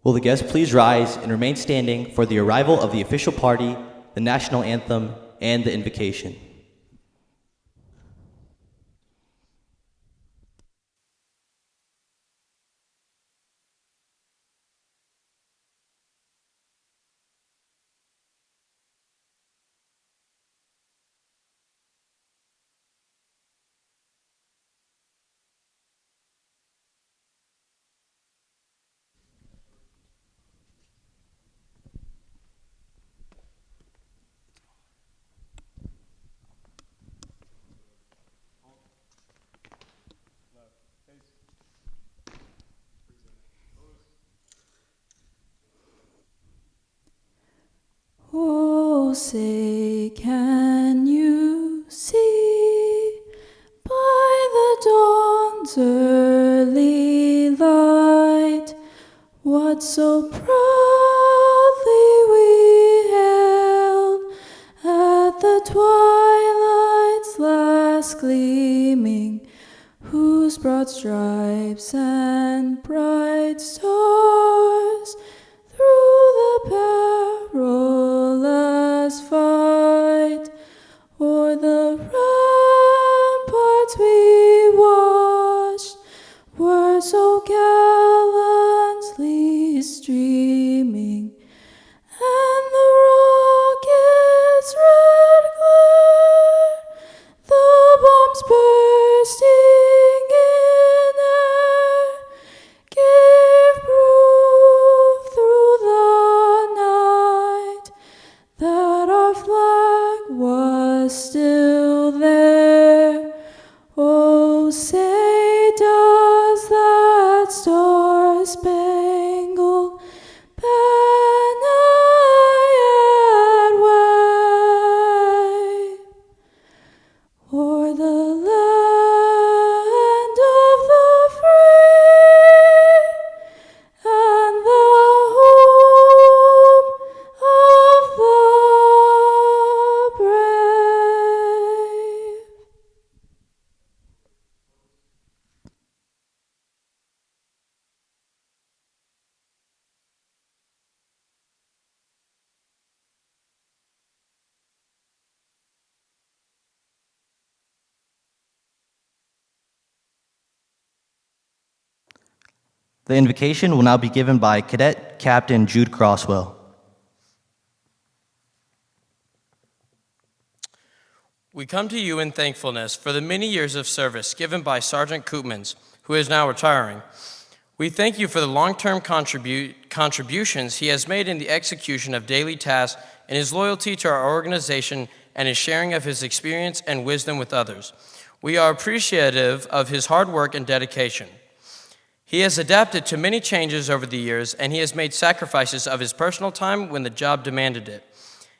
Will the guests please rise and remain standing for the arrival of the official party, the national anthem, and the invocation. Oh, say, can you see by the dawn's early light what so proudly we hailed at the twilight's last gleaming, whose broad stripes and bright stars through the perilous fight o'er the ramparts we watched were so gallantly streaming, and the rocket's red glare, the bombs bursting in air, gave proof through the night that our flag was still there. Oh, say, does that star-spangled banner yet wave o'er the land of the free and the home of the brave? The invocation will now be given by Cadet Captain Jude Braswell. We come to you in thankfulness for the many years of service given by Sergeant Koopmans, who is now retiring. We thank you for the long-term contributions he has made in the execution of daily tasks and his loyalty to our organization and his sharing of his experience and wisdom with others. We are appreciative of his hard work and dedication. He has adapted to many changes over the years, and he has made sacrifices of his personal time when the job demanded it.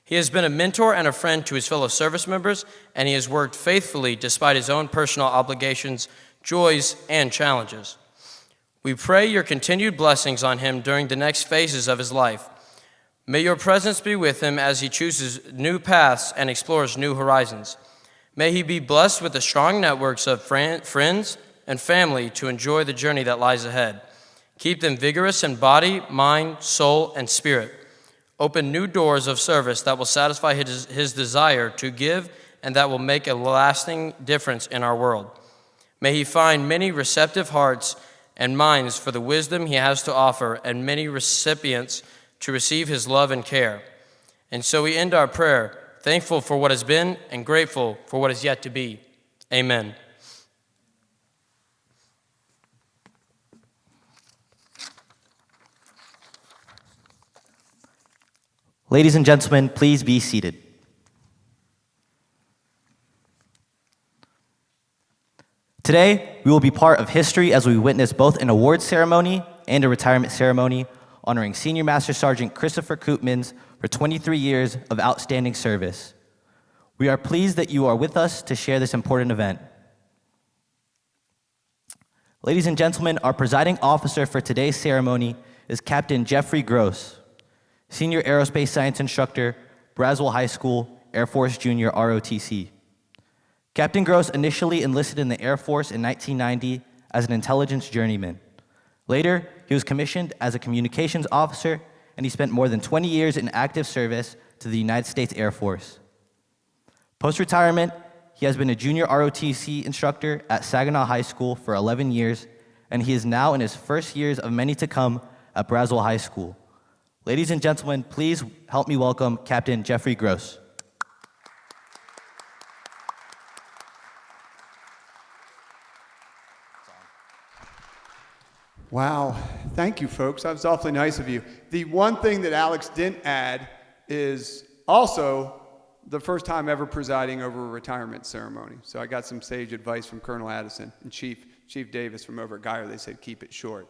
He has been a mentor and a friend to his fellow service members, and he has worked faithfully despite his own personal obligations, joys, and challenges. We pray your continued blessings on him during the next phases of his life. May your presence be with him as he chooses new paths and explores new horizons. May he be blessed with the strong networks of friends and family to enjoy the journey that lies ahead. Keep them vigorous in body, mind, soul, and spirit. Open new doors of service that will satisfy his desire to give and that will make a lasting difference in our world. May he find many receptive hearts and minds for the wisdom he has to offer and many recipients to receive his love and care. And so we end our prayer, thankful for what has been and grateful for what is yet to be. Amen. Ladies and gentlemen, please be seated. Today, we will be part of history as we witness both an awards ceremony and a retirement ceremony honoring Senior Master Sergeant Christopher Koopmans for 23 years of outstanding service. We are pleased that you are with us to share this important event. Ladies and gentlemen, our presiding officer for today's ceremony is Captain Jeffrey Gross, Senior Aerospace Science Instructor, Braswell High School, Air Force Junior ROTC. Captain Gross initially enlisted in the Air Force in 1990 as an intelligence journeyman. Later, he was commissioned as a communications officer, and he spent more than 20 years in active service to the United States Air Force. Post-retirement, he has been a junior ROTC instructor at Saginaw High School for 11 years, and he is now in his first years of many to come at Braswell High School. Ladies and gentlemen, please help me welcome Captain Jeffrey Gross. Wow, thank you, folks. That was awfully nice of you. The one thing that Alex didn't add is also the first time ever presiding over a retirement ceremony. So I got some sage advice from Colonel Addison and Chief Davis from over at Geyer. They said, keep it short.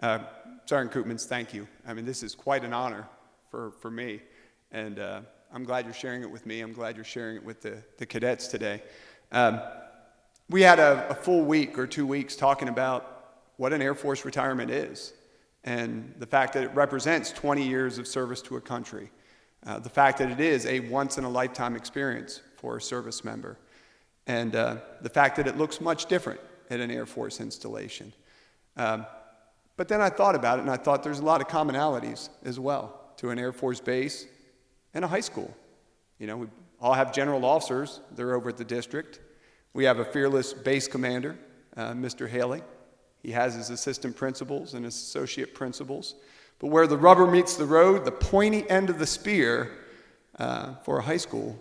Sergeant Koopmans, thank you. I mean, this is quite an honor for me, and I'm glad you're sharing it with me. I'm glad you're sharing it with the cadets today. We had a full week or 2 weeks talking about what an Air Force retirement is, and the fact that it represents 20 years of service to a country, the fact that it is a once-in-a-lifetime experience for a service member, and the fact that it looks much different at an Air Force installation. But then I thought about it, and I thought there's a lot of commonalities as well to an Air Force base and a high school. You know, we all have general officers. They're over at the district. We have a fearless base commander, Mr. Haley. He has his assistant principals and his associate principals. But where the rubber meets the road, the pointy end of the spear for a high school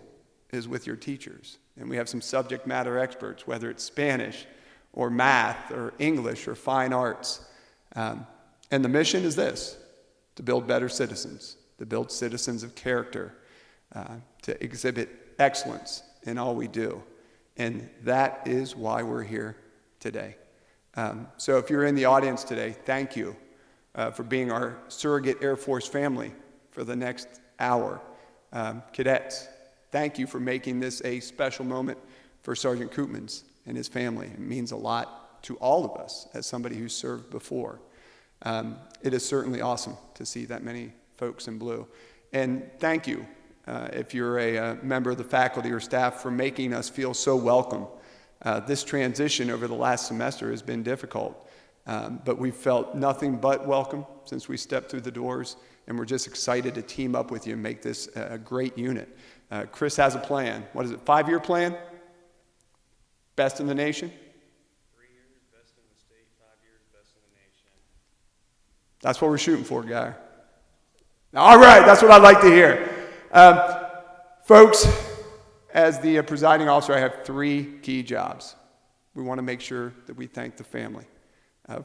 is with your teachers. And we have some subject matter experts, whether it's Spanish or math or English or fine arts. And the mission is this: to build better citizens, to build citizens of character, to exhibit excellence in all we do. And that is why we're here today. So if you're in the audience today, thank you for being our surrogate Air Force family for the next hour. Cadets, thank you for making this a special moment for Sergeant Koopmans and his family. It means a lot to all of us as somebody who's served before. It is certainly awesome to see that many folks in blue. And thank you, if you're a member of the faculty or staff, for making us feel so welcome. This transition over the last semester has been difficult, but we've felt nothing but welcome since we stepped through the doors, and we're just excited to team up with you and make this a great unit. Chris has a plan. What is it, 5-year plan? Best in the nation? 3 years, best in the state, 5 years, best in the nation. That's what we're shooting for, Guy. All right, that's what I'd like to hear. Folks, as the presiding officer, I have 3 key jobs. We want to make sure that we thank the family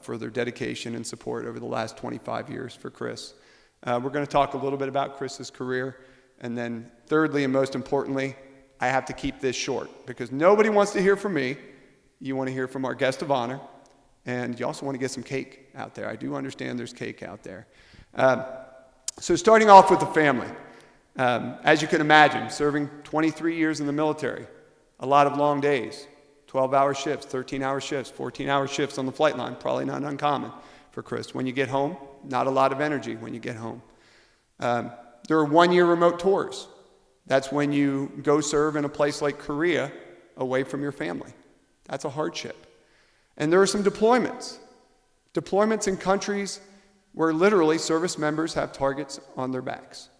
for their dedication and support over the last 25 years for Chris. We're going to talk a little bit about Chris's career, and then thirdly and most importantly, I have to keep this short because nobody wants to hear from me. You want to hear from our guest of honor, and you also want to get some cake out there. I do understand there's cake out there. So starting off with the family. As you can imagine, serving 23 years in the military, a lot of long days, 12-hour shifts, 13-hour shifts, 14-hour shifts on the flight line, probably not uncommon for Chris. When you get home, not a lot of energy when you get home. There are 1-year remote tours. That's when you go serve in a place like Korea away from your family. That's a hardship. And there are some deployments. Deployments in countries where literally service members have targets on their backs.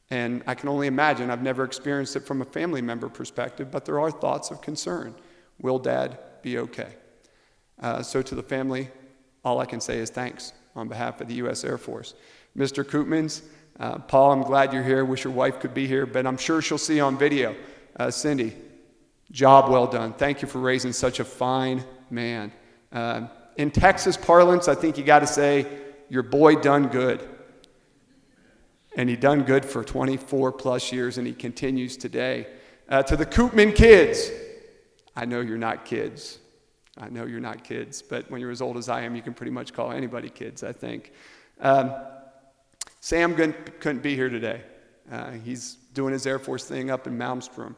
And I can only imagine, I've never experienced it from a family member perspective, but there are thoughts of concern. Will Dad be okay? So to the family, all I can say is thanks on behalf of the U.S. Air Force. Mr. Koopmans, Paul, I'm glad you're here. Wish your wife could be here, but I'm sure she'll see on video. Cindy, job well done. Thank you for raising such a fine man. In Texas parlance, I think you got to say, your boy done good. And he done good for 24 plus years, and he continues today. To the Koopman kids, I know you're not kids. I know you're not kids, but when you're as old as I am, you can pretty much call anybody kids, I think. Sam couldn't be here today. He's doing his Air Force thing up in Malmstrom.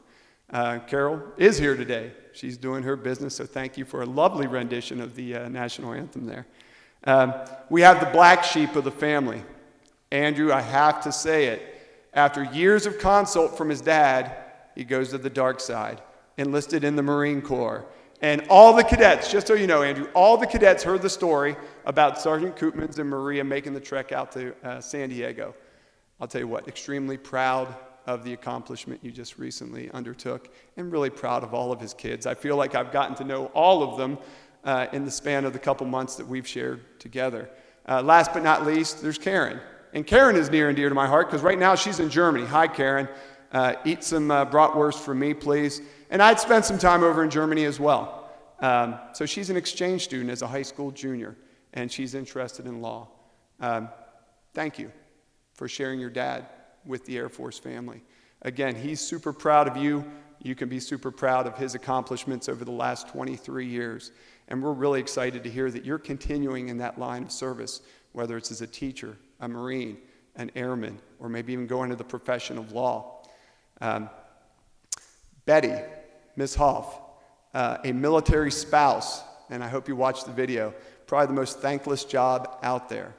Carol is here today. She's doing her business, so thank you for a lovely rendition of the national anthem there. We have the black sheep of the family. Andrew, I have to say it. After years of consult from his dad, he goes to the dark side, enlisted in the Marine Corps, And all the cadets, just so you know, Andrew, all the cadets heard the story about Sergeant Koopmans and Maria making the trek out to San Diego. I'll tell you what, extremely proud of the accomplishment you just recently undertook, and really proud of all of his kids. I feel like I've gotten to know all of them in the span of the couple months that we've shared together. Last but not least, there's Karen. And Karen is near and dear to my heart because right now she's in Germany. Hi, Karen. Eat some bratwurst for me, please. And I'd spent some time over in Germany as well. So she's an exchange student as a high school junior, and she's interested in law. Thank you for sharing your dad with the Air Force family. Again, he's super proud of you. You can be super proud of his accomplishments over the last 23 years. And we're really excited to hear that you're continuing in that line of service, whether it's as a teacher, a Marine, an airman, or maybe even going into the profession of law. Betty, Ms. Hoff, a military spouse, and I hope you watched the video, probably the most thankless job out there.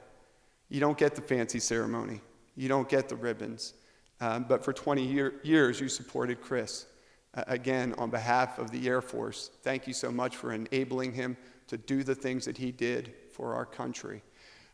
You don't get the fancy ceremony. You don't get the ribbons. But for 20 years, you supported Chris. Again, on behalf of the Air Force, thank you so much for enabling him to do the things that he did for our country.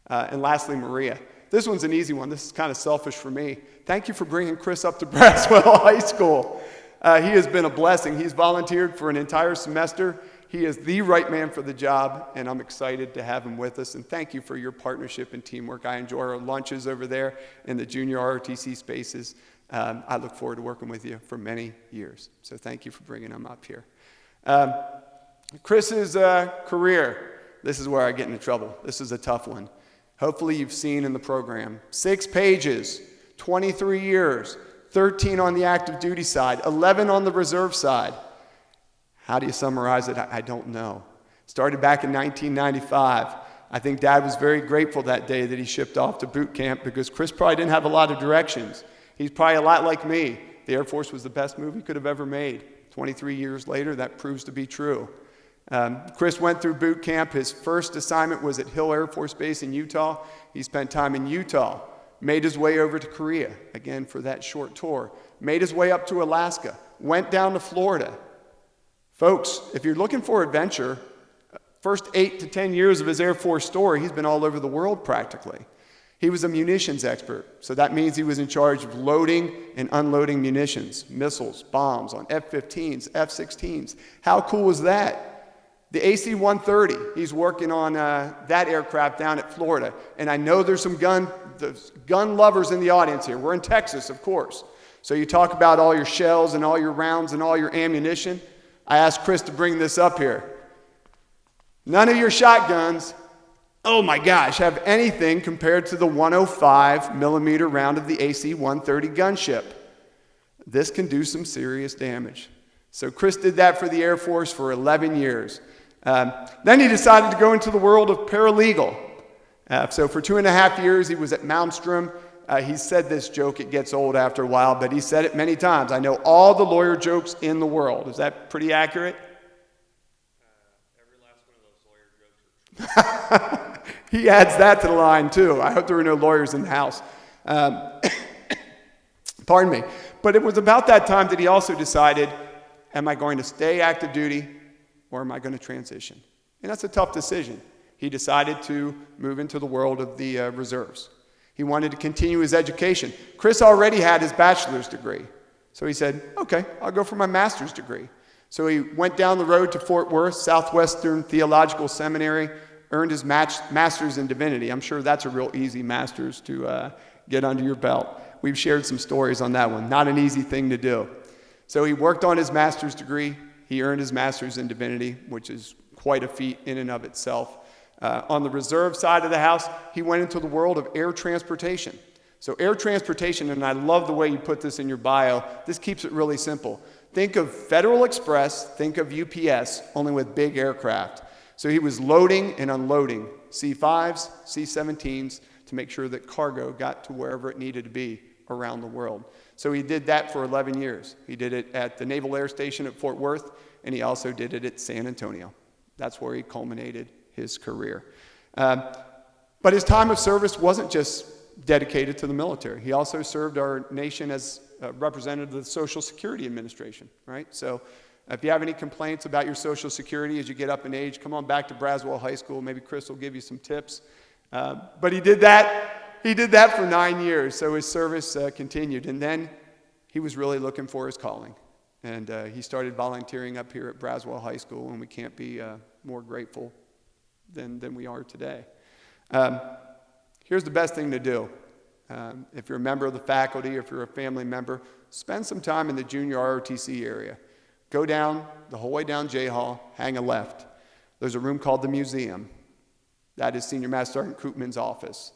And lastly, Maria. This one's an easy one. This is kind of selfish for me. Thank you for bringing Chris up to Braswell High School. He has been a blessing. He's volunteered for an entire semester. He is the right man for the job, and I'm excited to have him with us. And thank you for your partnership and teamwork. I enjoy our lunches over there in the Junior ROTC spaces. I look forward to working with you for many years. So thank you for bringing him up here. Chris's career, this is where I get into trouble. This is a tough one. Hopefully you've seen in the program. 6 pages, 23 years, 13 on the active duty side, 11 on the reserve side. How do you summarize it? I don't know. Started back in 1995. I think Dad was very grateful that day that he shipped off to boot camp because Chris probably didn't have a lot of directions. He's probably a lot like me. The Air Force was the best move he could have ever made. 23 years later, that proves to be true. Chris went through boot camp. His first assignment was at Hill Air Force Base in Utah. He spent time in Utah, made his way over to Korea, again for that short tour, made his way up to Alaska, went down to Florida. Folks, if you're looking for adventure, first 8 to 10 years of his Air Force story, he's been all over the world practically. He was a munitions expert, so that means he was in charge of loading and unloading munitions, missiles, bombs on F-15s, F-16s. How cool was that? The AC-130, he's working on that aircraft down at Florida. And I know there's some gun lovers in the audience here. We're in Texas, of course. So you talk about all your shells and all your rounds and all your ammunition. I asked Chris to bring this up here. None of your shotguns, oh my gosh, have anything compared to the 105 millimeter round of the AC-130 gunship. This can do some serious damage. So Chris did that for the Air Force for 11 years. Then he decided to go into the world of paralegal. So for 2.5 years, he was at Malmstrom. He said this joke, it gets old after a while, but he said it many times. I know all the lawyer jokes in the world. Is that pretty accurate? Every last one of those lawyer jokes are true. He adds that to the line, too. I hope there were no lawyers in the house. Pardon me. But it was about that time that he also decided, am I going to stay active duty or am I going to transition? And that's a tough decision. He decided to move into the world of the reserves. He wanted to continue his education. Chris already had his bachelor's degree. So he said, okay, I'll go for my master's degree. So he went down the road to Fort Worth, Southwestern Theological Seminary, earned his master's in divinity. I'm sure that's a real easy master's to get under your belt. We've shared some stories on that one. Not an easy thing to do. So he worked on his master's degree. He earned his master's in divinity, which is quite a feat in and of itself. On the reserve side of the house, he went into the world of air transportation. So air transportation, and I love the way you put this in your bio, this keeps it really simple. Think of Federal Express, think of UPS, only with big aircraft. So he was loading and unloading C-5s, C-17s to make sure that cargo got to wherever it needed to be around the world. So he did that for 11 years. He did it at the Naval Air Station at Fort Worth, and he also did it at San Antonio. That's where he culminated his career. But his time of service wasn't just dedicated to the military. He also served our nation as a representative of the Social Security Administration, right? So If you have any complaints about your Social Security as you get up in age, come on back to Braswell High School. Maybe Chris will give you some tips. But he did that for 9 years, so his service continued. And then he was really looking for his calling. And he started volunteering up here at Braswell High School, and we can't be more grateful than we are today. Here's the best thing to do. If you're a member of the faculty or if you're a family member, spend some time in the Junior ROTC area. Go down the whole way down J Hall, hang a left. There's a room called the museum. That is Senior Master Sergeant Koopmans' office.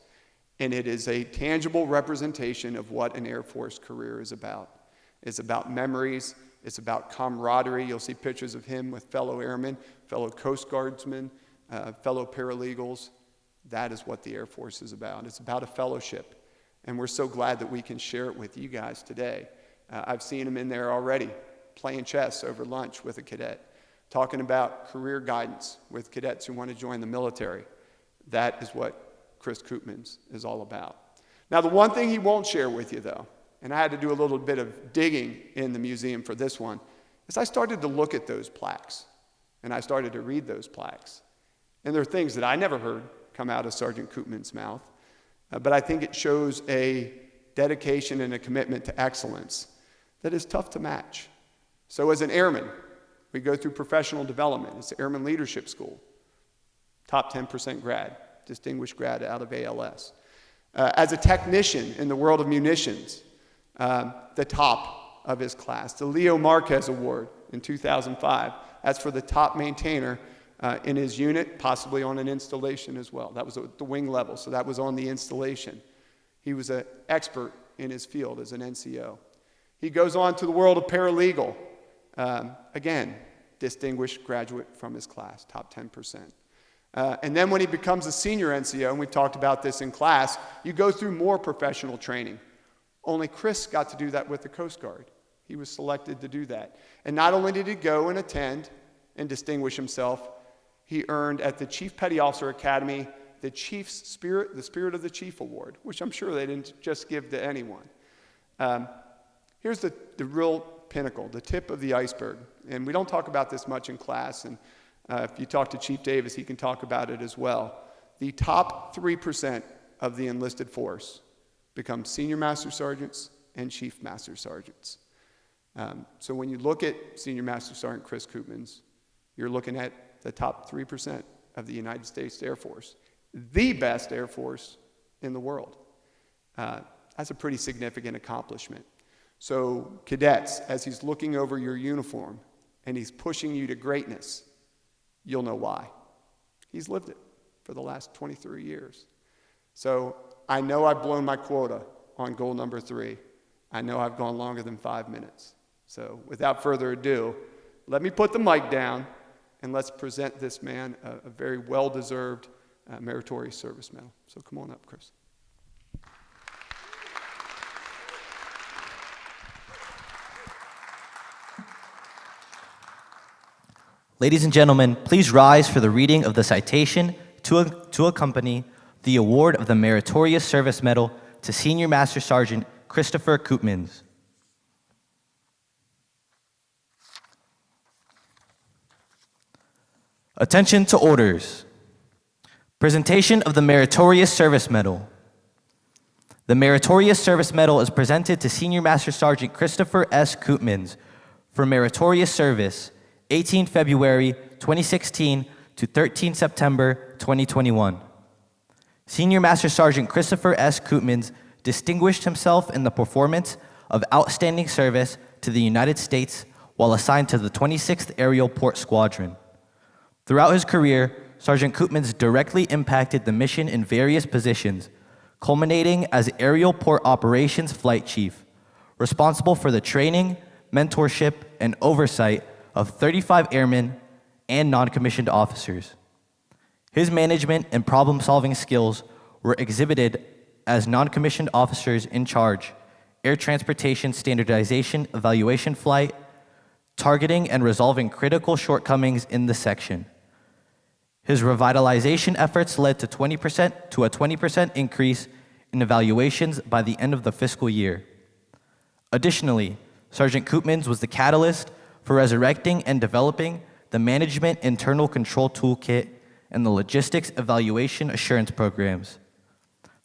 And it is a tangible representation of what an Air Force career is about. It's about memories. It's about camaraderie. You'll see pictures of him with fellow airmen, fellow Coast Guardsmen, fellow paralegals. That is what the Air Force is about. It's about a fellowship. And we're so glad that we can share it with you guys today. I've seen him in there already, playing chess over lunch with a cadet, talking about career guidance with cadets who want to join the military. That is what Chris Koopmans is all about. Now, the one thing he won't share with you, though, and I had to do a little bit of digging in the museum for this one, is I started to look at those plaques, and I started to read those plaques. And there are things that I never heard come out of Sergeant Koopmans' mouth, but I think it shows a dedication and a commitment to excellence that is tough to match. So as an airman, we go through professional development. It's the Airman Leadership School, top 10% grad, distinguished grad out of ALS. As a technician in the world of munitions, the top of his class, the Leo Marquez Award in 2005. That's for the top maintainer in his unit, possibly on an installation as well. That was at the wing level, so that was on the installation. He was an expert in his field as an NCO. He goes on to the world of paralegal. Again, distinguished graduate from his class, top 10%. And then when he becomes a senior NCO, and we've talked about this in class, you go through more professional training. Only Chris got to do that with the Coast Guard. He was selected to do that. And not only did he go and attend and distinguish himself, he earned at the Chief Petty Officer Academy the Spirit of the Chief Award, which I'm sure they didn't just give to anyone. Here's the real pinnacle, the tip of the iceberg. And we don't talk about this much in class, and if you talk to Chief Davis, he can talk about it as well. The top 3% of the enlisted force become Senior Master Sergeants and Chief Master Sergeants. So when you look at Senior Master Sergeant Chris Koopmans, you're looking at the top 3% of the United States Air Force, the best Air Force in the world. That's a pretty significant accomplishment. So cadets, as he's looking over your uniform and he's pushing you to greatness, you'll know why. He's lived it for the last 23 years. So I know I've blown my quota on goal number 3. I know I've gone longer than 5 minutes. So without further ado, let me put the mic down and let's present this man a very well-deserved meritorious service medal. So come on up, Chris. Ladies and gentlemen, please rise for the reading of the citation to accompany the award of the Meritorious Service Medal to Senior Master Sergeant Christopher Koopmans. Attention to orders. Presentation of the Meritorious Service Medal. The Meritorious Service Medal is presented to Senior Master Sergeant Christopher S. Koopmans for meritorious service, 18 February 2016 to 13 September 2021. Senior Master Sergeant Christopher S. Koopmans distinguished himself in the performance of outstanding service to the United States while assigned to the 26th Aerial Port Squadron. Throughout his career, Sergeant Koopmans directly impacted the mission in various positions, culminating as Aerial Port Operations Flight Chief, responsible for the training, mentorship, and oversight of 35 airmen and non-commissioned officers. His management and problem-solving skills were exhibited as non-commissioned officers in charge, air transportation standardization evaluation flight, targeting and resolving critical shortcomings in the section. His revitalization efforts led to a 20% increase in evaluations by the end of the fiscal year. Additionally, Sergeant Koopmans was the catalyst for for resurrecting and developing the Management Internal Control Toolkit and the Logistics Evaluation Assurance Programs.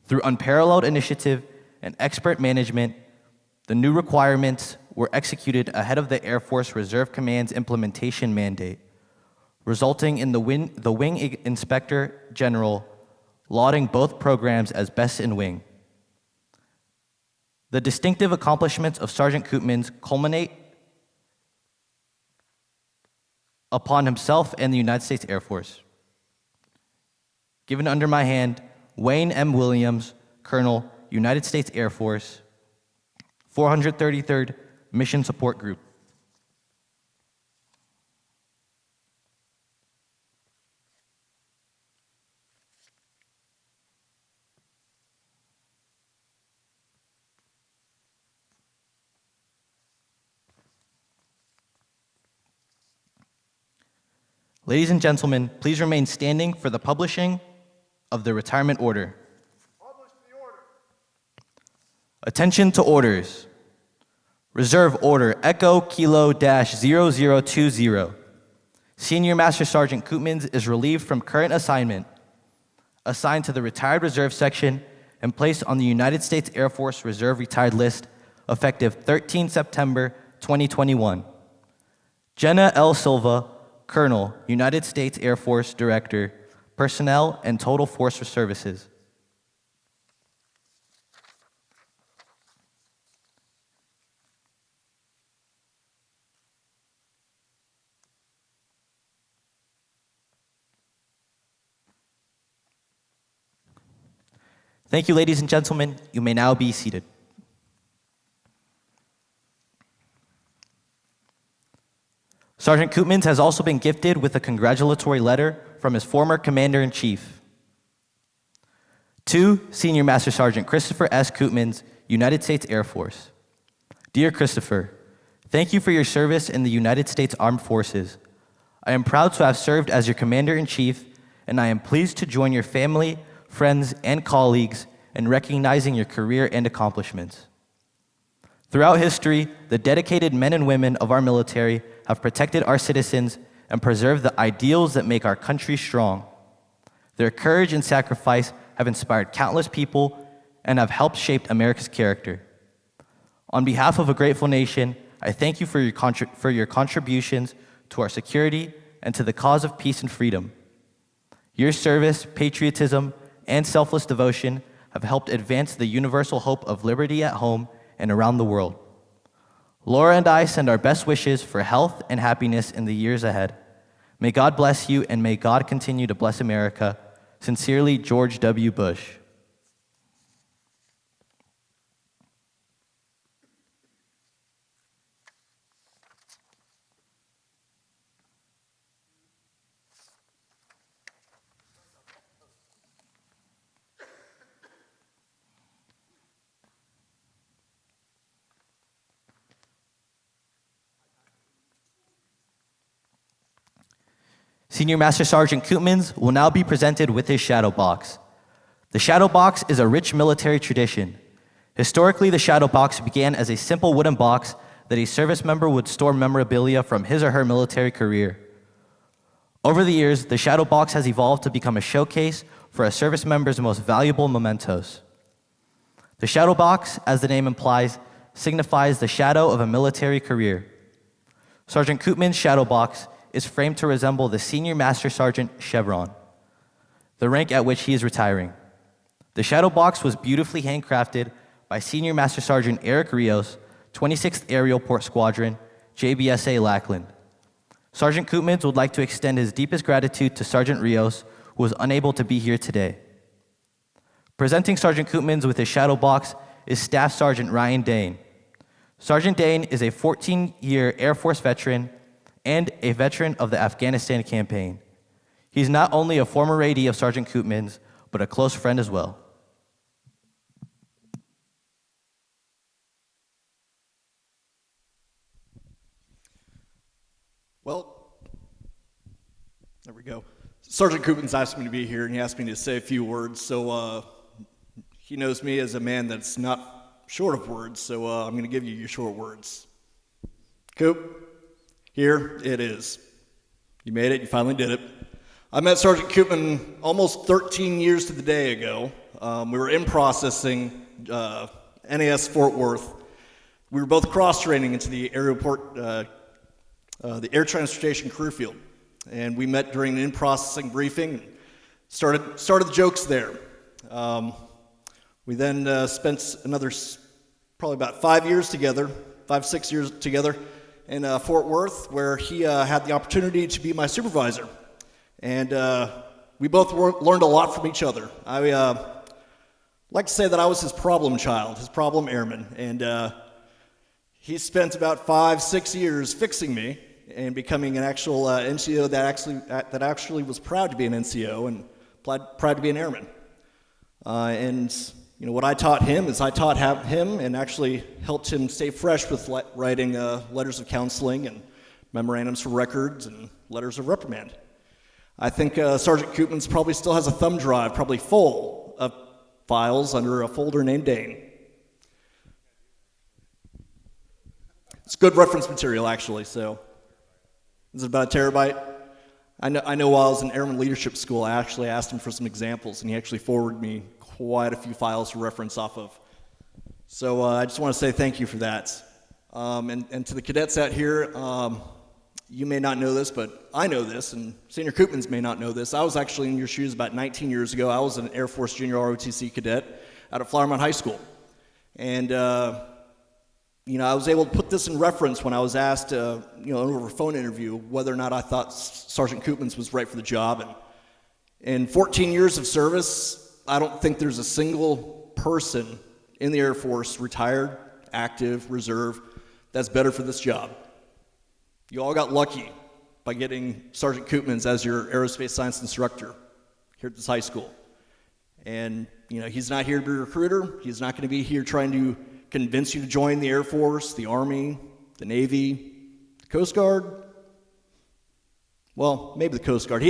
Through unparalleled initiative and expert management, the new requirements were executed ahead of the Air Force Reserve Command's implementation mandate, resulting in the Wing Inspector General lauding both programs as best in wing. The distinctive accomplishments of Sergeant Koopmans culminate upon himself and the United States Air Force. Given under my hand, Wayne M. Williams, Colonel, United States Air Force, 433rd Mission Support Group. Ladies and gentlemen, please remain standing for the publishing of the retirement order. Publish the order. Attention to orders. Reserve Order Echo Kilo-0020. Senior Master Sergeant Koopmans is relieved from current assignment, assigned to the Retired Reserve Section, and placed on the United States Air Force Reserve Retired List effective 13 September 2021. Jenna L. Silva, Colonel, United States Air Force Director, Personnel and Total Force for Services. Thank you, ladies and gentlemen. You may now be seated. Sergeant Koopmans has also been gifted with a congratulatory letter from his former Commander-in-Chief. To Senior Master Sergeant Christopher S. Koopmans, United States Air Force. Dear Christopher, thank you for your service in the United States Armed Forces. I am proud to have served as your Commander-in-Chief, and I am pleased to join your family, friends, and colleagues in recognizing your career and accomplishments. Throughout history, the dedicated men and women of our military have protected our citizens and preserved the ideals that make our country strong. Their courage and sacrifice have inspired countless people and have helped shape America's character. On behalf of a grateful nation, I thank you for your contributions to our security and to the cause of peace and freedom. Your service, patriotism, and selfless devotion have helped advance the universal hope of liberty at home and around the world. Laura and I send our best wishes for health and happiness in the years ahead. May God bless you, and may God continue to bless America. Sincerely, George W. Bush. Senior Master Sergeant Koopmans will now be presented with his shadow box. The shadow box is a rich military tradition. Historically, the shadow box began as a simple wooden box that a service member would store memorabilia from his or her military career. Over the years, the shadow box has evolved to become a showcase for a service member's most valuable mementos. The shadow box, as the name implies, signifies the shadow of a military career. Sergeant Koopmans' shadow box is framed to resemble the Senior Master Sergeant chevron, the rank at which he is retiring. The shadow box was beautifully handcrafted by Senior Master Sergeant Eric Rios, 26th Aerial Port Squadron, JBSA Lackland. Sergeant Koopmans would like to extend his deepest gratitude to Sergeant Rios, who was unable to be here today. Presenting Sergeant Koopmans with his shadow box is Staff Sergeant Ryan Dane. Sergeant Dane is a 14-year Air Force veteran and a veteran of the Afghanistan campaign. He's not only a former raidee of Sergeant Koopmans, but a close friend as well. Well, there we go. Sergeant Koopmans asked me to be here, and he asked me to say a few words, so he knows me as a man that's not short of words, so I'm going to give you your short words. Coop, Here it is. You made it, you finally did it. I met Sergeant Koopman almost 13 years to the day ago. We were in processing, NAS Fort Worth. We were both cross-training into the airport, the air transportation career field. And we met during an in-processing briefing and started the jokes there. We then spent another probably about 5 years together, 6 years together in Fort Worth, where he had the opportunity to be my supervisor. And we both learned a lot from each other. I like to say that I was his problem child, his problem airman. And he spent about 5-6 years fixing me and becoming an actual NCO that actually was proud to be an NCO and proud to be an airman. And you know what I taught him is I taught him and actually helped him stay fresh with writing letters of counseling and memorandums for records and letters of reprimand. I think Sergeant Koopmans probably still has a thumb drive, probably full of files under a folder named Dane. It's good reference material, actually. So, is it about a terabyte? I know while I was in Airman Leadership School, I actually asked him for some examples, and he actually forwarded me quite a few files to reference off of. So I just want to say thank you for that. And to the cadets out here, you may not know this, but I know this, and Senior Koopmans may not know this. I was actually in your shoes about 19 years ago. I was an Air Force Junior ROTC Cadet out of Flower Mound High School. And you know, I was able to put this in reference when I was asked, you know, over a phone interview, whether or not I thought Sergeant Koopmans was right for the job. And in 14 years of service, I don't think there's a single person in the Air Force, retired, active, reserve, that's better for this job. You all got lucky by getting Sergeant Koopmans as your aerospace science instructor here at this high school. And, you know, he's not here to be a recruiter. He's not going to be here trying to convince you to join the Air Force, the Army, the Navy, the Coast Guard. Well, maybe the Coast Guard.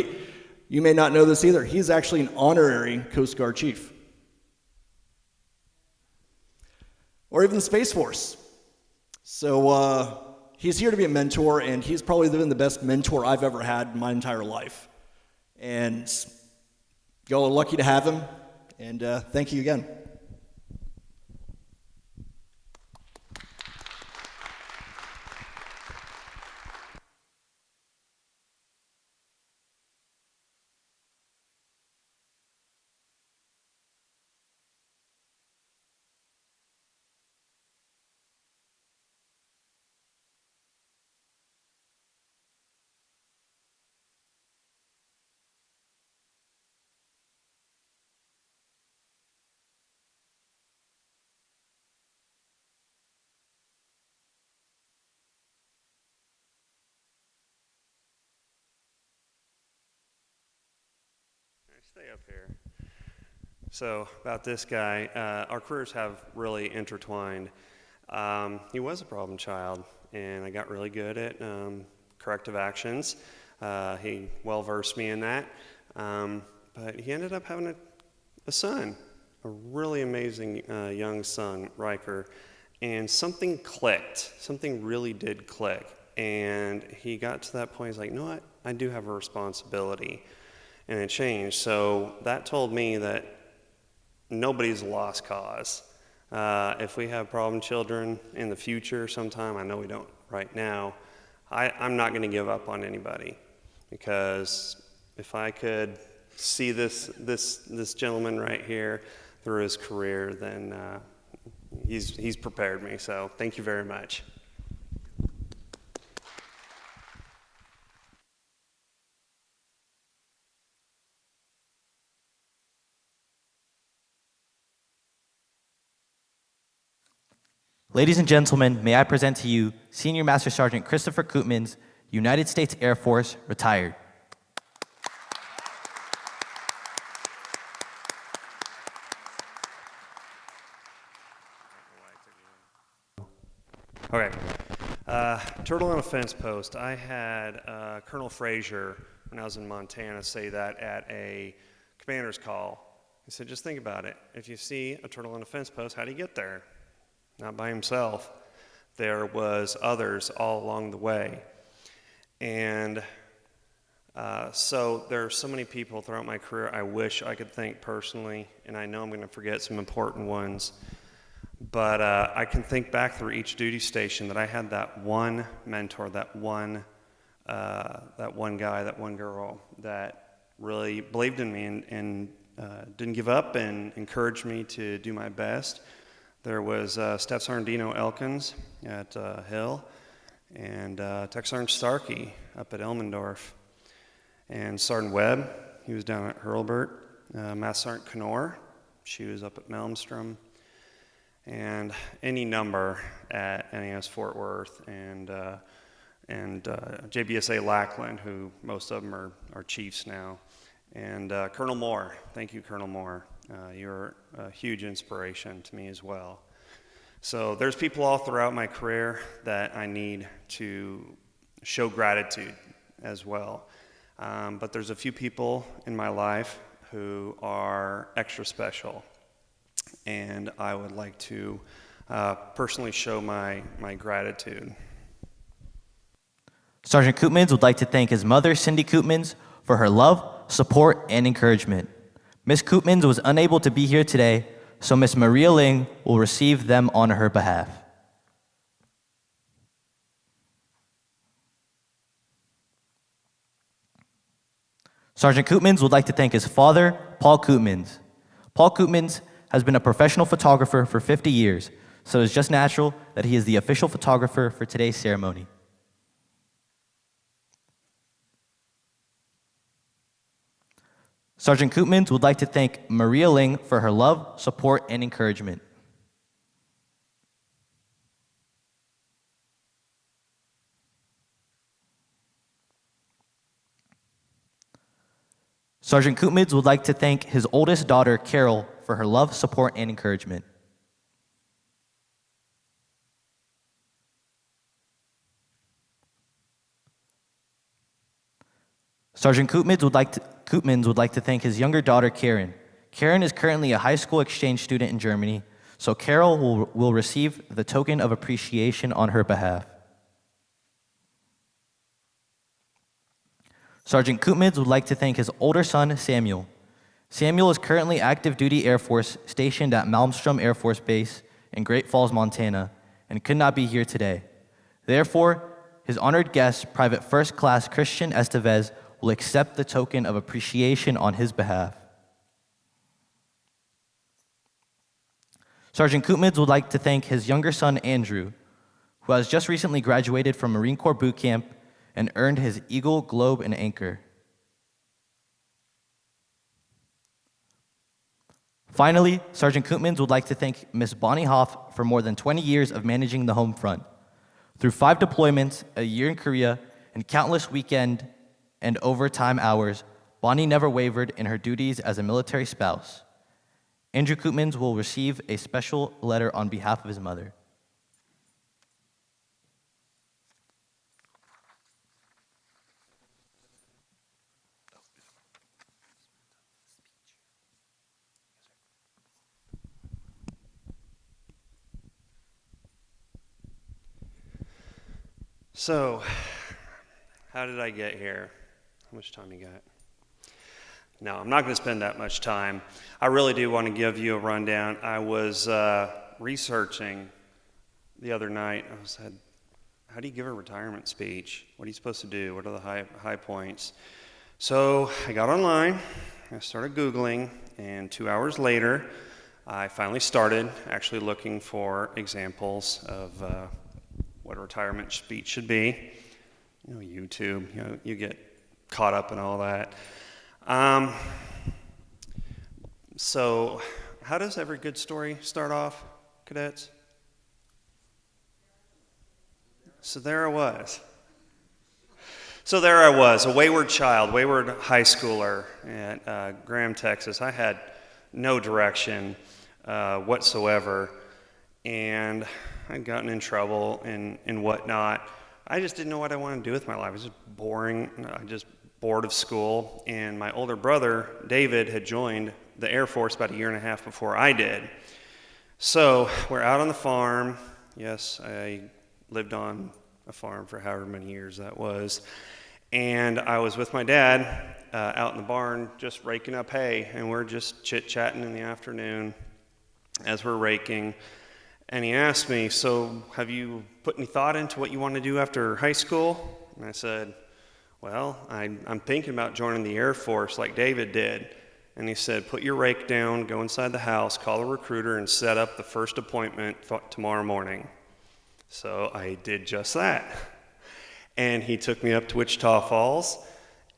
You may not know this either. He's actually an honorary Coast Guard chief. Or even the Space Force. So he's here to be a mentor, and he's probably been the best mentor I've ever had in my entire life. And y'all are lucky to have him, and thank you again. Stay up here. So about this guy, our careers have really intertwined. He was a problem child, and I got really good at corrective actions. He well-versed me in that, but he ended up having a son, a really amazing young son, Riker, and something clicked. Something really did click, and he got to that point, he's like, you know what, I do have a responsibility. And it changed. So that told me that nobody's a lost cause. If we have problem children in the future sometime, I know we don't right now, I'm not going to give up on anybody, because if I could see this gentleman right here through his career, then he's prepared me. So thank you very much. Ladies and gentlemen, may I present to you Senior Master Sergeant Christopher Koopmans, United States Air Force, retired. Okay. Turtle on a fence post. I had Colonel Frazier, when I was in Montana, say that at a commander's call. He said, just think about it. If you see a turtle on a fence post, how do you get there? Not by himself. There was others all along the way. And so there are so many people throughout my career I wish I could thank personally, and I know I'm going to forget some important ones. But I can think back through each duty station that I had that one mentor, that one guy, that one girl that really believed in me and didn't give up and encouraged me to do my best. There was Staff Sergeant Dino Elkins at Hill, and Tech Sergeant Starkey up at Elmendorf, and Sergeant Webb, he was down at Hurlburt, Master Sergeant Knorr, she was up at Malmstrom, and any number at NAS Fort Worth, and JBSA Lackland, who most of them are chiefs now, and Colonel Moore. Thank you, Colonel Moore. You're a huge inspiration to me as well. So there's people all throughout my career that I need to show gratitude as well. But there's a few people in my life who are extra special, and I would like to personally show my gratitude. Sergeant Koopmans would like to thank his mother, Cindy Koopmans, for her love, support, and encouragement. Ms. Koopmans was unable to be here today, so Ms. Maria Ling will receive them on her behalf. Sergeant Koopmans would like to thank his father, Paul Koopmans. Paul Koopmans has been a professional photographer for 50 years, so it's just natural that he is the official photographer for today's ceremony. Sergeant Koopmans would like to thank Maria Ling for her love, support, and encouragement. Sergeant Koopmans would like to thank his oldest daughter, Carol, for her love, support, and encouragement. Sergeant Koopmans would like to thank his younger daughter, Karen. Karen is currently a high school exchange student in Germany, so Carol will receive the token of appreciation on her behalf. Sergeant Koopmans would like to thank his older son, Samuel. Samuel is currently active duty Air Force stationed at Malmstrom Air Force Base in Great Falls, Montana, and could not be here today. Therefore, his honored guest, Private First Class Christian Estevez, will accept the token of appreciation on his behalf. Sergeant Koopmans would like to thank his younger son, Andrew, who has just recently graduated from Marine Corps boot camp and earned his Eagle, Globe, and Anchor. Finally, Sergeant Koopmans would like to thank Ms. Bonnie Hoff for more than 20 years of managing the home front. Through 5 deployments, a year in Korea, and countless weekend and overtime hours, Bonnie never wavered in her duties as a military spouse. Andrew Koopmans will receive a special letter on behalf of his mother. So, how did I get here? How much time you got? No, I'm not going to spend that much time. I really do want to give you a rundown. I was researching the other night. I said, how do you give a retirement speech? What are you supposed to do? What are the high points? So I got online, I started Googling, and 2 hours later, I finally started actually looking for examples of what a retirement speech should be. You know, YouTube, you get caught up in all that. So how does every good story start off, cadets? So there I was. A wayward child, wayward high schooler at Graham, Texas. I had no direction whatsoever, and I'd gotten in trouble and whatnot. I just didn't know what I wanted to do with my life. It was just boring. I just bored of school. And my older brother, David, had joined the Air Force about 1.5 years before I did. So we're out on the farm. Yes, I lived on a farm for however many years that was. And I was with my dad out in the barn just raking up hay, and we're just chit-chatting in the afternoon as we're raking. And he asked me, so have you put any thought into what you want to do after high school? And I said, well, I'm thinking about joining the Air Force like David did. And he said, put your rake down, go inside the house, call a recruiter, and set up the first appointment tomorrow morning. So I did just that. And he took me up to Wichita Falls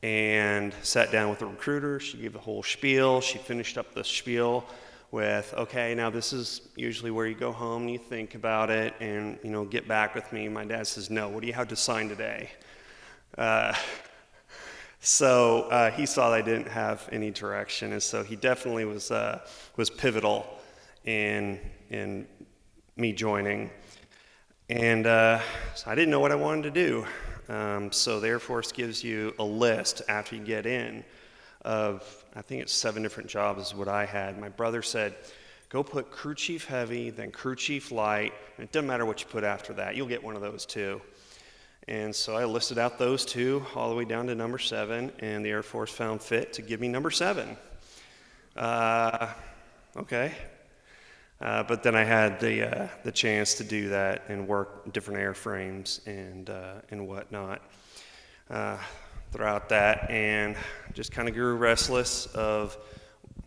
and sat down with the recruiter. She gave the whole spiel. She finished up the spiel with, okay, now this is usually where you go home and you think about it and, get back with me. My dad says, no, what do you have to sign today? So he saw that I didn't have any direction, and so he definitely was pivotal in me joining. And so I didn't know what I wanted to do. So the Air Force gives you a list after you get in of, I think it's 7 different jobs is what I had. My brother said, go put crew chief heavy, then crew chief light, and it doesn't matter what you put after that. You'll get one of those too. And so I listed out those 2 all the way down to number 7, and the Air Force found fit to give me number 7. Okay. But then I had the chance to do that and work different airframes and whatnot throughout that, and just kind of grew restless of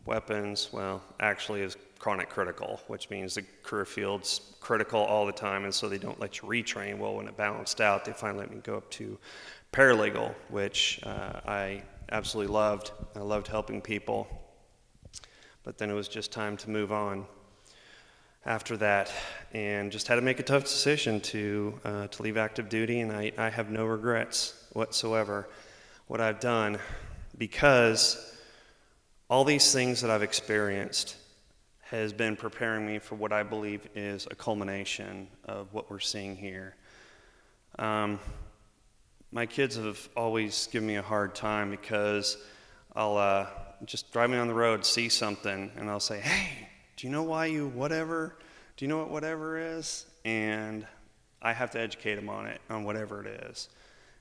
weapons. Well, actually, is chronic critical, which means the career field's critical all the time, and so they don't let you retrain. Well, when it balanced out, they finally let me go up to paralegal, which I absolutely loved. I loved helping people, but then it was just time to move on after that, and just had to make a tough decision to leave active duty, and I have no regrets whatsoever what I've done, because all these things that I've experienced has been preparing me for what I believe is a culmination of what we're seeing here. My kids have always given me a hard time because I'll just driving on the road, see something, and I'll say, hey, do you know why you whatever? Do you know what whatever is? And I have to educate them on whatever it is,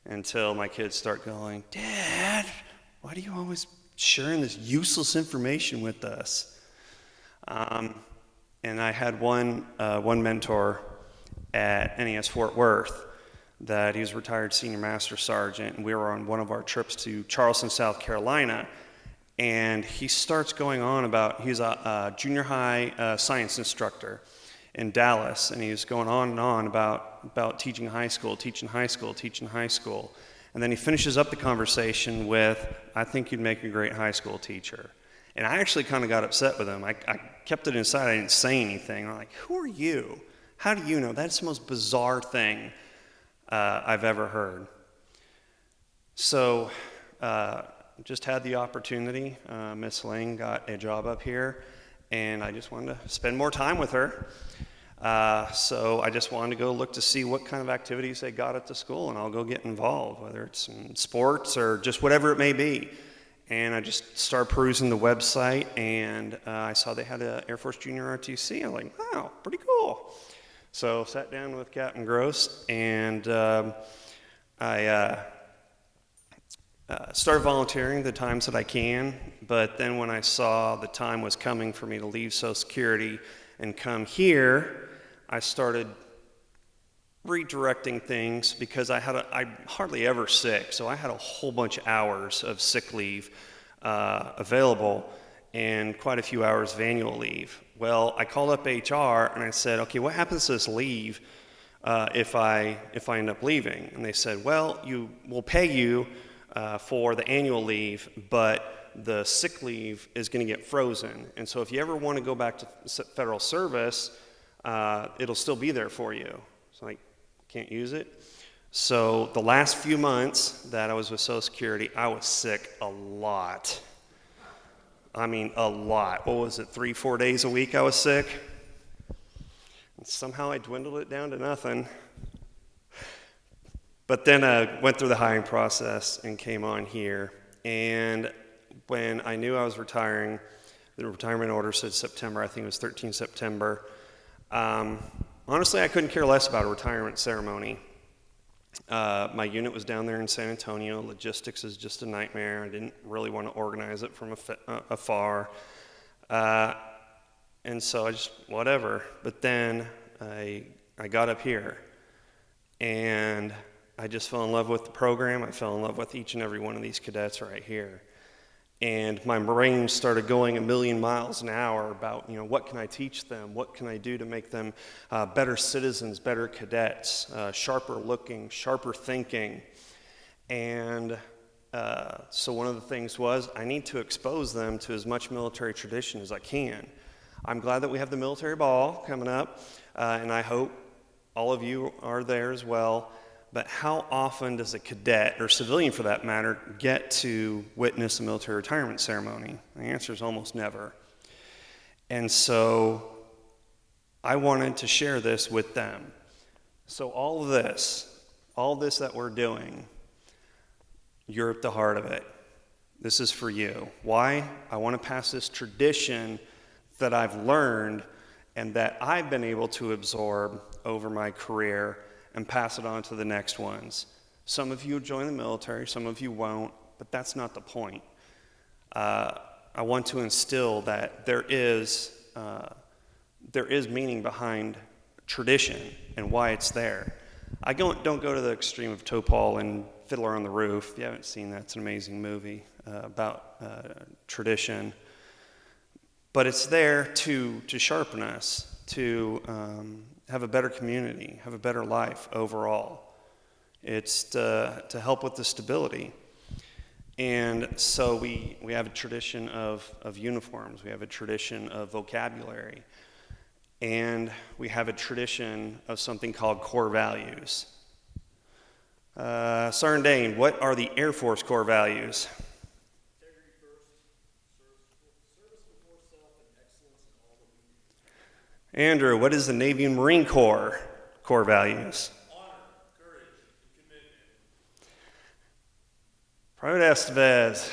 until my kids start going, Dad, why do you always sharing this useless information with us? And I had one mentor at NES Fort Worth that he was a retired senior master sergeant, and we were on one of our trips to Charleston, South Carolina, and he starts going on about, he's a junior high science instructor in Dallas, and he was going on and on about teaching high school, and then he finishes up the conversation with, I think you'd make a great high school teacher. And I actually kind of got upset with him. I kept it inside. I didn't say anything. I'm like, who are you? How do you know? That's the most bizarre thing I've ever heard. So just had the opportunity. Miss Ling got a job up here, and I just wanted to spend more time with her. So I just wanted to go look to see what kind of activities they got at the school, and I'll go get involved, whether it's in sports or just whatever it may be. And I just started perusing the website, and I saw they had an Air Force Junior ROTC. I'm like, wow, pretty cool. So sat down with Captain Gross, and I started volunteering the times that I can. But then when I saw the time was coming for me to leave Social Security and come here, I started redirecting things, because I'm hardly ever sick, so I had a whole bunch of hours of sick leave available and quite a few hours of annual leave. Well, I called up HR and I said, okay, what happens to this leave if I end up leaving? And they said, well, we'll pay you for the annual leave, but the sick leave is going to get frozen, and so if you ever want to go back to federal service, it'll still be there for you. So I can't use it. So the last few months that I was with Social Security, I was sick a lot. I mean, a lot. What was it, 3-4 days a week I was sick? And somehow I dwindled it down to nothing. But then I went through the hiring process and came on here. And when I knew I was retiring, the retirement order said September, I think it was 13 September. Honestly, I couldn't care less about a retirement ceremony. My unit was down there in San Antonio. Logistics is just a nightmare. I didn't really want to organize it from afar. And so I just, whatever. But then I got up here, and I just fell in love with the program. I fell in love with each and every one of these cadets right here. And my brain started going a million miles an hour about, what can I teach them? What can I do to make them better citizens, better cadets, sharper looking, sharper thinking? And so one of the things was I need to expose them to as much military tradition as I can. I'm glad that we have the military ball coming up, and I hope all of you are there as well. But how often does a cadet, or civilian for that matter, get to witness a military retirement ceremony? The answer is almost never. And so I wanted to share this with them. So all this that we're doing, you're at the heart of it. This is for you. Why? I want to pass this tradition that I've learned and that I've been able to absorb over my career and pass it on to the next ones. Some of you will join the military, some of you won't, but that's not the point. I want to instill that there is meaning behind tradition and why it's there. I don't go to the extreme of Topol and Fiddler on the Roof. If you haven't seen that, it's an amazing movie about tradition. But it's there to sharpen us, to have a better community, have a better life overall. It's to help with the stability. And so we have a tradition of uniforms, we have a tradition of vocabulary, and we have a tradition of something called core values. Sergeant Dane, what are the Air Force core values? Integrity first, service before self, and excellence in all that we do. Andrew, what is the Navy and Marine Corps core values? Honor, courage, and commitment. Private Estevez,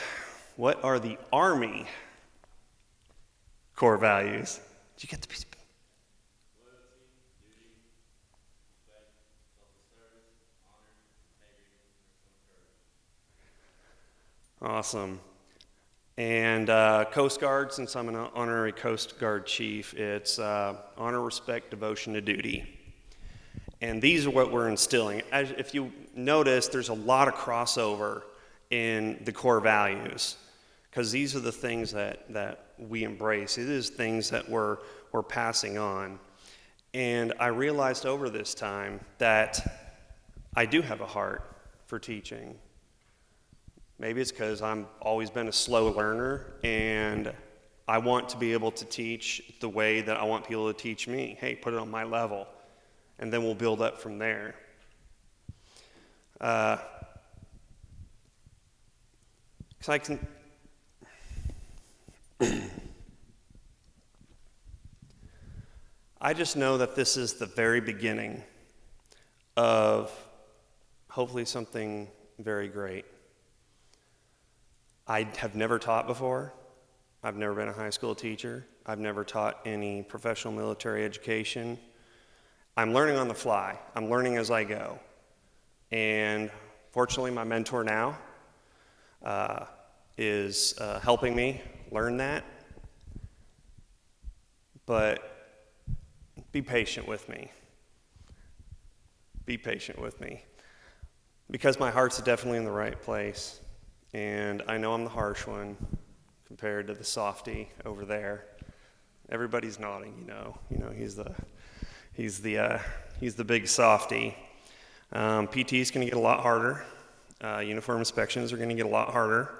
what are the Army core values? Did you get the piece of... Loyalty, duty, respect, self-service, honor, integrity, and courage. Awesome. And Coast Guard, since I'm an honorary Coast Guard chief, it's honor, respect, devotion to duty. And these are what we're instilling. If you notice, there's a lot of crossover in the core values, because these are the things that we embrace. It is things that we're passing on. And I realized over this time that I do have a heart for teaching. Maybe it's because I've always been a slow learner, and I want to be able to teach the way that I want people to teach me. Hey, put it on my level, and then we'll build up from there. Because I can... I just know that this is the very beginning of hopefully something very great. I have never taught before. I've never been a high school teacher. I've never taught any professional military education. I'm learning on the fly. I'm learning as I go. And fortunately, my mentor now is helping me learn that. But be patient with me. Be patient with me. Because my heart's definitely in the right place. And I know I'm the harsh one compared to the softy over there. Everybody's nodding, you know he's the big softy. PT is going to get a lot harder. Uniform inspections are going to get a lot harder.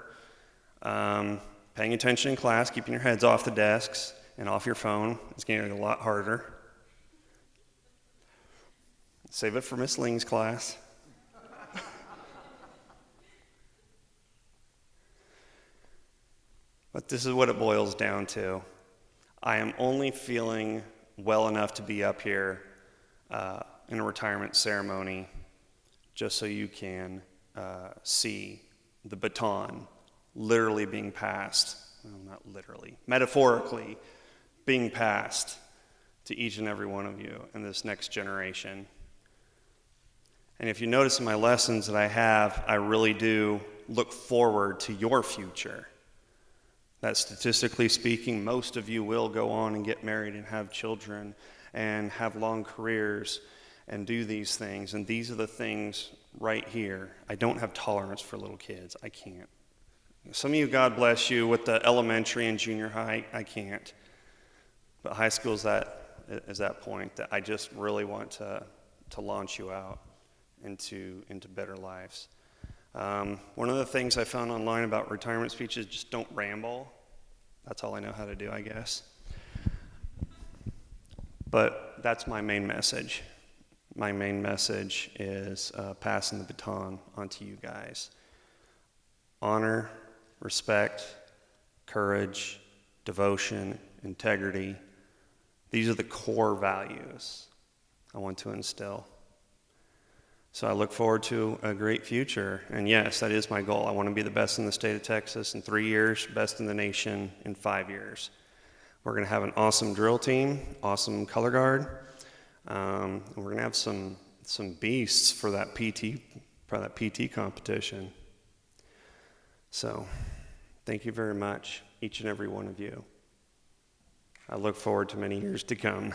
Paying attention in class, keeping your heads off the desks and off your phone is going to get a lot harder. Save it for Miss Ling's class. But this is what it boils down to. I am only feeling well enough to be up here in a retirement ceremony just so you can see the baton literally being passed, well, not literally, metaphorically being passed to each and every one of you in this next generation. And if you notice in my lessons that I really do look forward to your future. That statistically speaking, most of you will go on and get married and have children and have long careers and do these things. And these are the things right here. I don't have tolerance for little kids. I can't. Some of you, God bless you, with the elementary and junior high, I can't. But high school is that point that I just really want to launch you out into better lives. One of the things I found online about retirement speeches, just don't ramble. That's all I know how to do, I guess. But that's my main message. My main message is passing the baton onto you guys. Honor, respect, courage, devotion, integrity. These are the core values I want to instill. So I look forward to a great future. And yes, that is my goal. I want to be the best in the state of Texas in 3 years, best in the nation in 5 years. We're going to have an awesome drill team, awesome color guard. And we're going to have some beasts for that PT competition. So thank you very much, each and every one of you. I look forward to many years to come.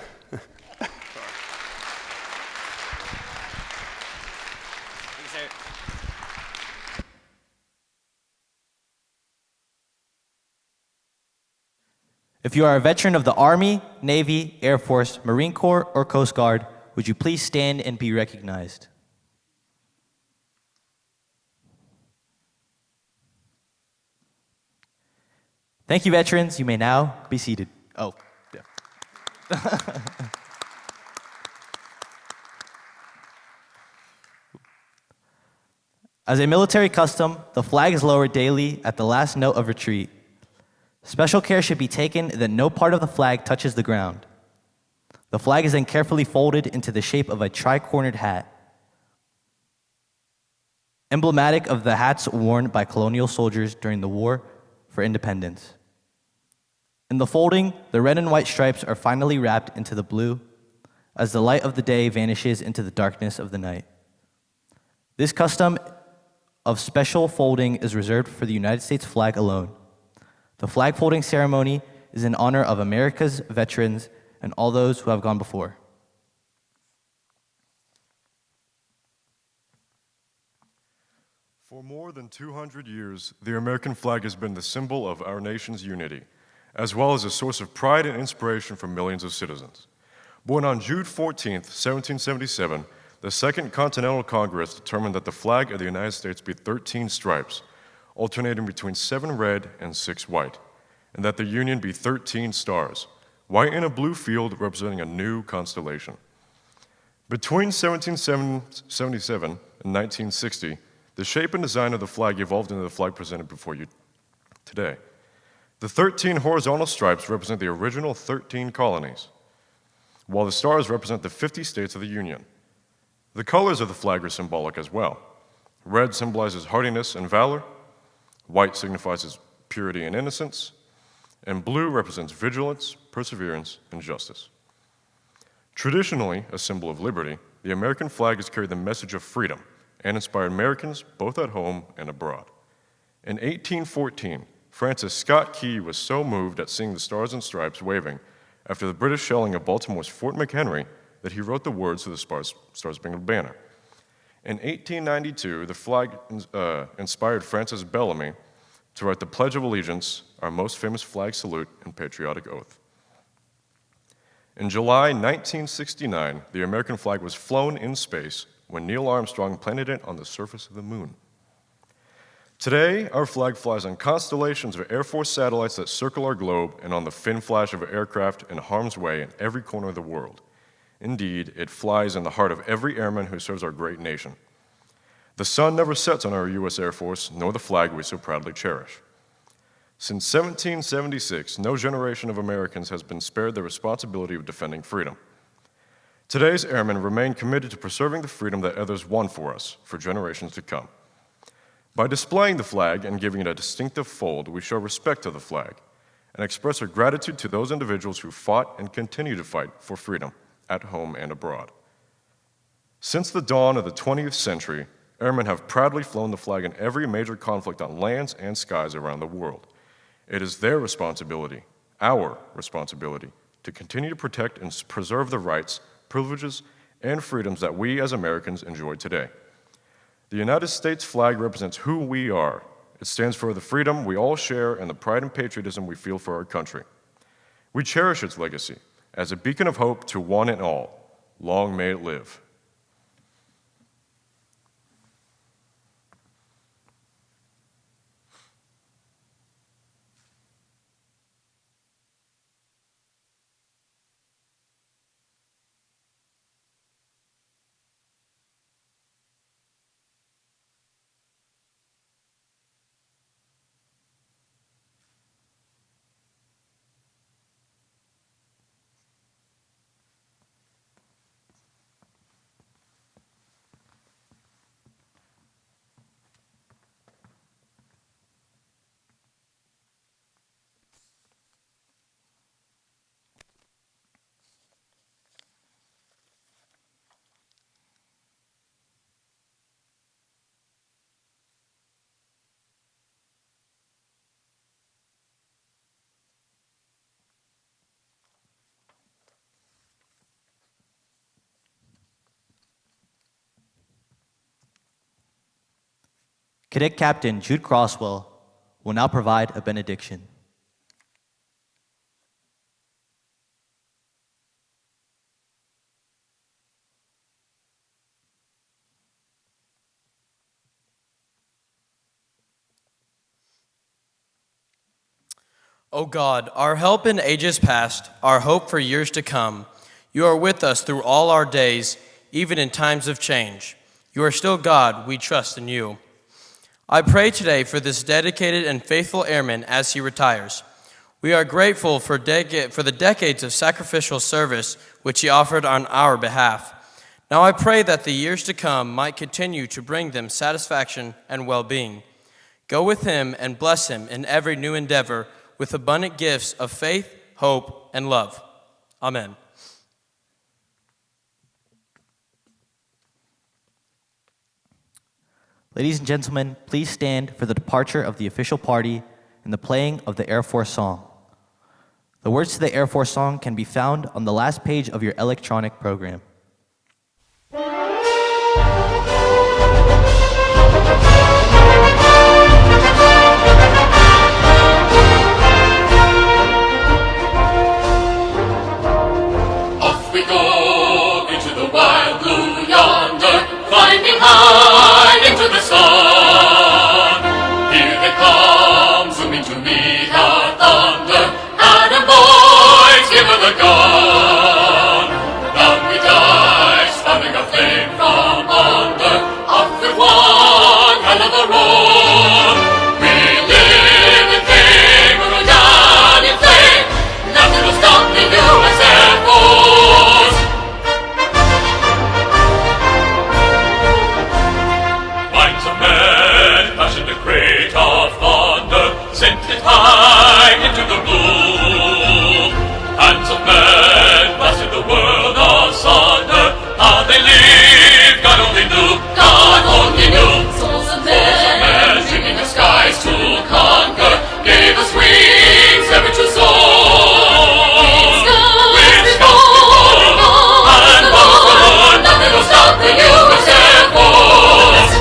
If you are a veteran of the Army, Navy, Air Force, Marine Corps, or Coast Guard, would you please stand and be recognized? Thank you, veterans. You may now be seated. Oh, yeah. As a military custom, the flag is lowered daily at the last note of retreat. Special care should be taken that no part of the flag touches the ground. The flag is then carefully folded into the shape of a tri-cornered hat, emblematic of the hats worn by colonial soldiers during the War for Independence. In the folding, the red and white stripes are finally wrapped into the blue as the light of the day vanishes into the darkness of the night. This custom of special folding is reserved for the United States flag alone. The flag folding ceremony is in honor of America's veterans and all those who have gone before. For more than 200 years, the American flag has been the symbol of our nation's unity, as well as a source of pride and inspiration for millions of citizens. Born on June 14, 1777, the Second Continental Congress determined that the flag of the United States be 13 stripes, alternating between 7 red and 6 white, and that the Union be 13 stars, white in a blue field representing a new constellation. Between 1777 and 1960, the shape and design of the flag evolved into the flag presented before you today. The 13 horizontal stripes represent the original 13 colonies, while the stars represent the 50 states of the Union. The colors of the flag are symbolic as well. Red symbolizes hardiness and valor, white signifies purity and innocence, and blue represents vigilance, perseverance, and justice. Traditionally a symbol of liberty, the American flag has carried the message of freedom and inspired Americans both at home and abroad. In 1814, Francis Scott Key was so moved at seeing the stars and stripes waving after the British shelling of Baltimore's Fort McHenry that he wrote the words to the Star-Spangled Banner. In 1892, the flag inspired Francis Bellamy to write the Pledge of Allegiance, our most famous flag salute and patriotic oath. In July 1969, the American flag was flown in space when Neil Armstrong planted it on the surface of the moon. Today, our flag flies on constellations of Air Force satellites that circle our globe and on the fin flash of aircraft in harm's way in every corner of the world. Indeed, it flies in the heart of every airman who serves our great nation. The sun never sets on our U.S. Air Force, nor the flag we so proudly cherish. Since 1776, no generation of Americans has been spared the responsibility of defending freedom. Today's airmen remain committed to preserving the freedom that others won for us for generations to come. By displaying the flag and giving it a distinctive fold, we show respect to the flag and express our gratitude to those individuals who fought and continue to fight for freedom at home and abroad. Since the dawn of the 20th century, airmen have proudly flown the flag in every major conflict on lands and skies around the world. It is their responsibility, our responsibility, to continue to protect and preserve the rights, privileges, and freedoms that we as Americans enjoy today. The United States flag represents who we are. It stands for the freedom we all share and the pride and patriotism we feel for our country. We cherish its legacy as a beacon of hope to one and all. Long may it live. Cadet Captain Jude Braswell will now provide a benediction. O God, our help in ages past, our hope for years to come, you are with us through all our days, even in times of change. You are still God, we trust in you. I pray today for this dedicated and faithful airman as he retires. We are grateful for the decades of sacrificial service which he offered on our behalf. Now I pray that the years to come might continue to bring them satisfaction and well-being. Go with him and bless him in every new endeavor with abundant gifts of faith, hope, and love. Amen. Ladies and gentlemen, please stand for the departure of the official party and the playing of the Air Force song. The words to the Air Force song can be found on the last page of your electronic program. Off we go into the wild blue yonder, climbing high into the sun. Here they come, zooming to meet our thunder. Atom boys, give her the gun. Down we dive, spouting a flame from under. Off with one hell of a roar. We live in fame, we'll go down in flame. Nothing will stop the U.S. Air Force. Minds of men fashioned a crate of thunder, sent it high into the blue. Hands of men blasted the world asunder. How they lived, God only knew. God only knew. Souls of men dreaming of skies to conquer, gave us wings never to soar. Which goes before, and goes before, nothing will stop the U.S. Air Force.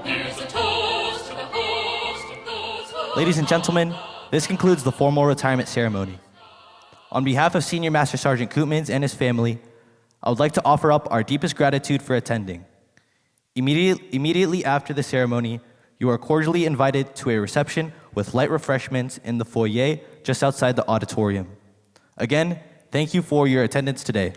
Here's a toast to the host of those who Ladies and gentlemen, this concludes the formal retirement ceremony. On behalf of Senior Master Sergeant Koopmans and his family, I would like to offer up our deepest gratitude for attending. Immediately after the ceremony, you are cordially invited to a reception with light refreshments in the foyer just outside the auditorium. Again, thank you for your attendance today.